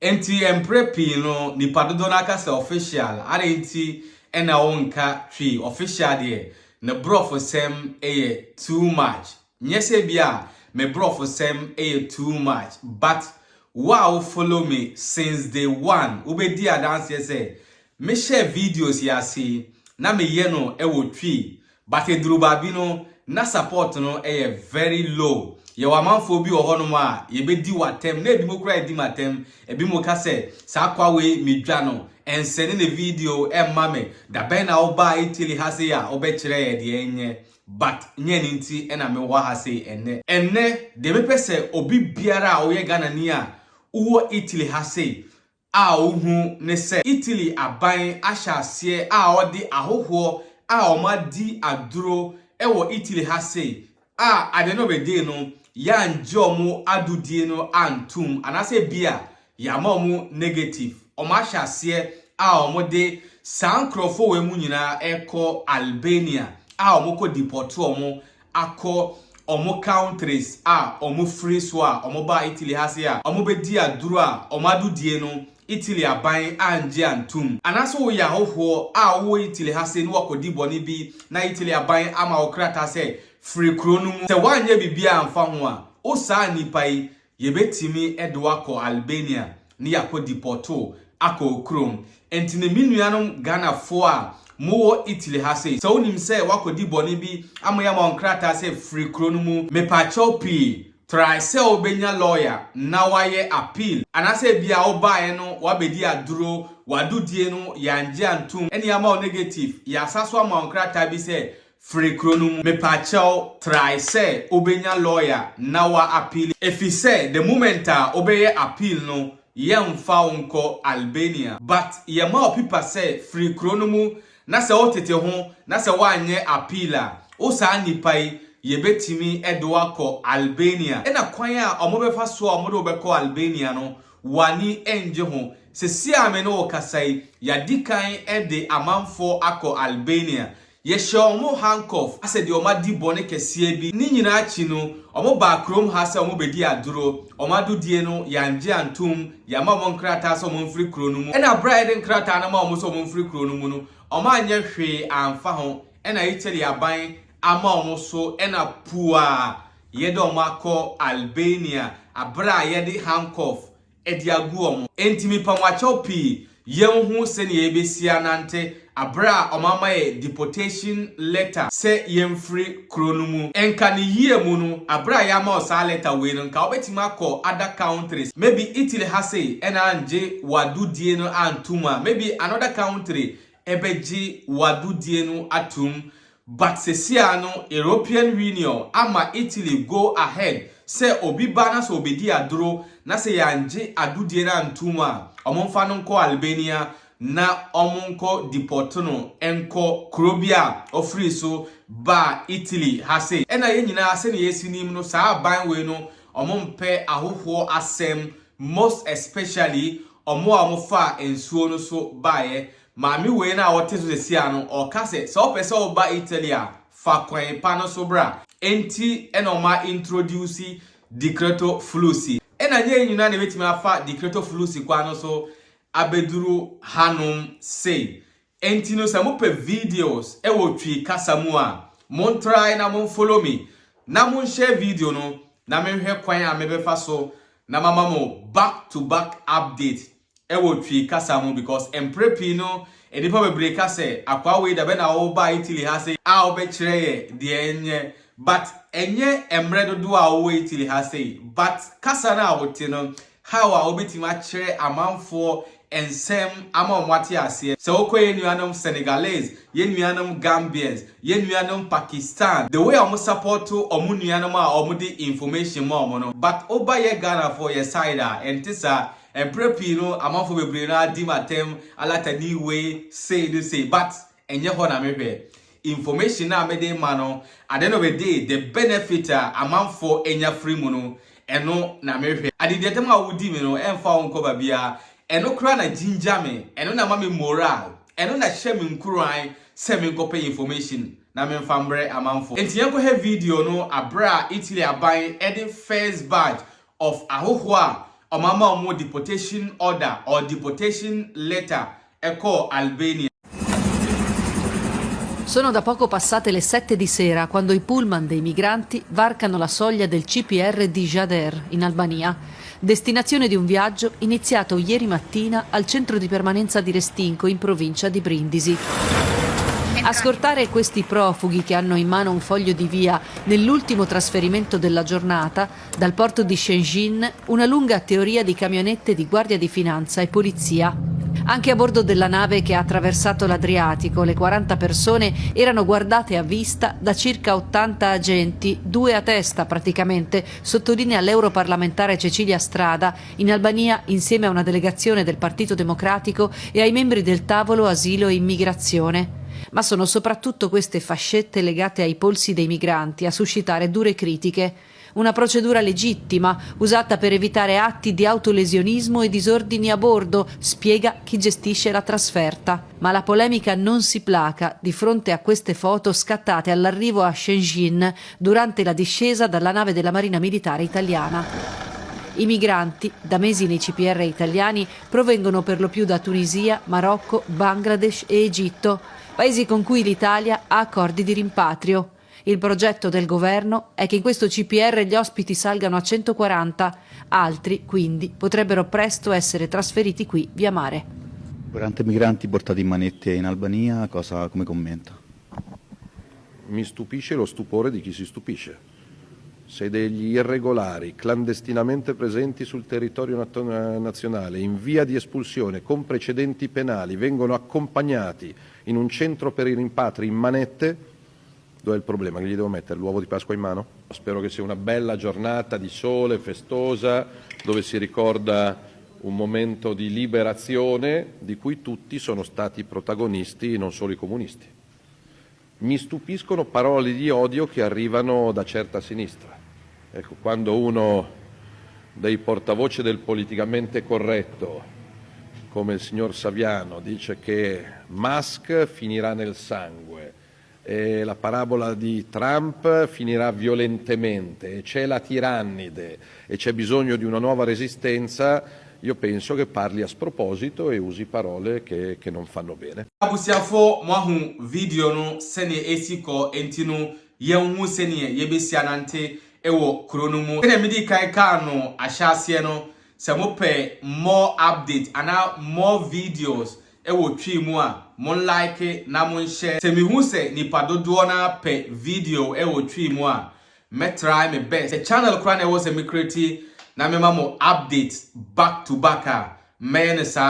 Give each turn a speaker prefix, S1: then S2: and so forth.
S1: enti emprepi no nipadodo na aka se official are enti ena wonka twi official de ne brofo sem eye too much nyese bia me brofo sem eye too much but wow follow me since day one ubedi dance say me share videos ya see na me ye no ewo twi but eduruba bi no na support no very low ye wamanfo bi wo hono a ye bedi watem na ebi mokura edi matem ebi moka se sa kwa we medwa no ensene ne video emma me da ben na oba Italy ha se ya obekire ye de enye but nye ni nti ena me wa ha se enne de me pese obi biara a oye Ghana ni a uwo Italy ha se a ohu ne se Italy aban ahyase a odi ahoho a omadi aduro ewo Italy ha se a ade no be dey no ya njomu adudie no antum anase bia ya mamu negative ahyase a omode sankrofo we mu nyina eko Albania a omoko deport omo akọ omo countries a omo free so a omo ba Italy ha se a omo be di aduro a omadudie no Italy aban anje antum anaso wo ya hoho a wo Italy ha se no wakodi boni bi na Italy aban ama okrata se free kronu mu se wanye bibia amfa ho a o sa nipa yi yebetimi edwa ko Albania ni yakodi porto akọ krom entine minuanom Ghana fo a mo Italy ha se so onim se wakodi boni bi amoya ma onkrata se free kronu mu mepacho pi try se obenya lawyer na waye appeal anase bia obae no wabedi aduro wadudie no yanje antum eni ama negative ya saso ama onkrata bi se free kronum mepacho try se obenya lawyer na wa appeal efi se the moment a obeye appeal no yemfa unko Albania but yema opipa se free kronumu na se otete ho na se wanye appeal a o sa nipai yebetimi edwa ko Albania ena kwan a omobefa so omodo beko Albania no wani enje ho se ame no kasai ya dikan ede amanfo ako Albania ye shomo handcuff ase de omadi bone kese bi ni nyina achi no omo ba krom ha se omo bedi aduro omadudie no yanje antum ya ma mon krata so omo free krono mu ena bride krata na ma omo so omo free krono mu no omo anye hwe amfa ho ena Italy aban ama omo so ena pua yede omo akọ Albania abra yede handcuff edi agu omo entimi pamwacho pi yenhu se ne yebesia nante abra omama ye deportation letter se yemfree kronumu enka ne yie mu no abra ya ma osa letter we no nka obetima akọ other countries maybe Italy ha say ena anje wadudie no antuma maybe another country ebeji wadudie no atum but sesia no European Union ama Italy go ahead se obi bana so obedi aduro na se yanje adudie na antuma omonfa no nko Albania na omonko deportono enko krobia ofri so ba Italy ha se ena ye nyina se ne yesinim no sa ban we no omompe ahoho asem most especially omo amofa ensuo no so bae maami we na wote so sesia no o kase so pese o ba Italy a fa kwan pa no so bra enti enoma introduce Decreto Flussi ena nye nyina na betimi afa Decreto Flussi kwa no so abeduru hanum say enti no sa mo pe videos ewo twi kasamu a mon try na mon follow me na mon share video no na me hwe kwan a mebefa so na mama mo back to back update ewo twi kasamu because emprepi no edipa bebre ka se akwa we da be na wo ba Italy ha se a obekire ye de enye but enye emredo do a wo Italy ha se but kasa na wote no how a obetima kire amanfo ensem ama omwate ase se okoye nuanom Senegalese ye nuanom Gambians ye nuanom Pakistan the way omo support omo nuanom a omo de information ma omo no but oba ye Ghana for your side a entisa emprepi no amanfo bebre na di matem alatani way say but enye ho na mehwe information na mede ma no at the end of the day the benefit amanfo enya free mu no eno na mehwe adide tem a wudi me no emfa wonko ba bia eno kra na ginger me eno na mame moral eno na hye me nkuran se me nkope information na me mfambre amanfo enti yanko he video no abra Italy aban edi first batch of ahoho a omama omo deportation order or deportation letter ecco Albania.
S2: Sono da poco passate le 7 di sera quando i pullman dei migranti varcano la soglia del CPR di Gjader, in Albania, destinazione di un viaggio iniziato ieri mattina al centro di permanenza di Restinko, in provincia di Brindisi. A scortare questi profughi che hanno in mano un foglio di via nell'ultimo trasferimento della giornata, dal porto di Shëngjin, una lunga teoria di camionette di Guardia di Finanza e Polizia. Anche a bordo della nave che ha attraversato l'Adriatico, le 40 persone erano guardate a vista da circa 80 agenti, 2 a testa praticamente, sottolinea l'europarlamentare Cecilia Strada, in Albania insieme a una delegazione del Partito Democratico e ai membri del tavolo asilo e immigrazione. Ma sono soprattutto queste fascette legate ai polsi dei migranti a suscitare dure critiche. Una procedura legittima, usata per evitare atti di autolesionismo e disordini a bordo, spiega chi gestisce la trasferta. Ma la polemica non si placa di fronte a queste foto scattate all'arrivo a Shëngjin durante la discesa dalla nave della Marina Militare Italiana. I migranti, da mesi nei CPR italiani, provengono per lo più da Tunisia, Marocco, Bangladesh e Egitto, paesi con cui l'Italia ha accordi di rimpatrio. Il progetto del governo è che in questo CPR gli ospiti salgano a 140, altri quindi potrebbero presto essere trasferiti qui via mare.
S3: 40 migranti portati in manette in Albania, come commenta?
S4: Mi stupisce lo stupore di chi si stupisce. Se degli irregolari clandestinamente presenti sul territorio nazionale in via di espulsione con precedenti penali vengono accompagnati in un centro per i rimpatri in manette, dov'è il problema? Che gli devo mettere l'uovo di Pasqua in mano? Spero che sia una bella giornata di sole, festosa, dove si ricorda un momento di liberazione di cui tutti sono stati protagonisti, non solo i comunisti. Mi stupiscono parole di odio che arrivano da certa sinistra. Ecco, quando uno dei portavoce del politicamente corretto, come il signor Saviano, dice che Musk finirà nel sangue, e la parabola di Trump finirà violentemente, e c'è la tirannide e c'è bisogno di una nuova resistenza, io penso che parli a sproposito e usi parole che non fanno bene.
S1: Abusiafo moahu video no sene esiko entinu yenhu sene yebesianante ewo kronumu kene midi kai kanu ahyase no se mope more update ana more videos ewo twi mu a mon like na mon share se mi hu se nipa dodo na pe video ewo twi mu a me try my best the channel kra na ewo se me create na me mamo updates back to back a me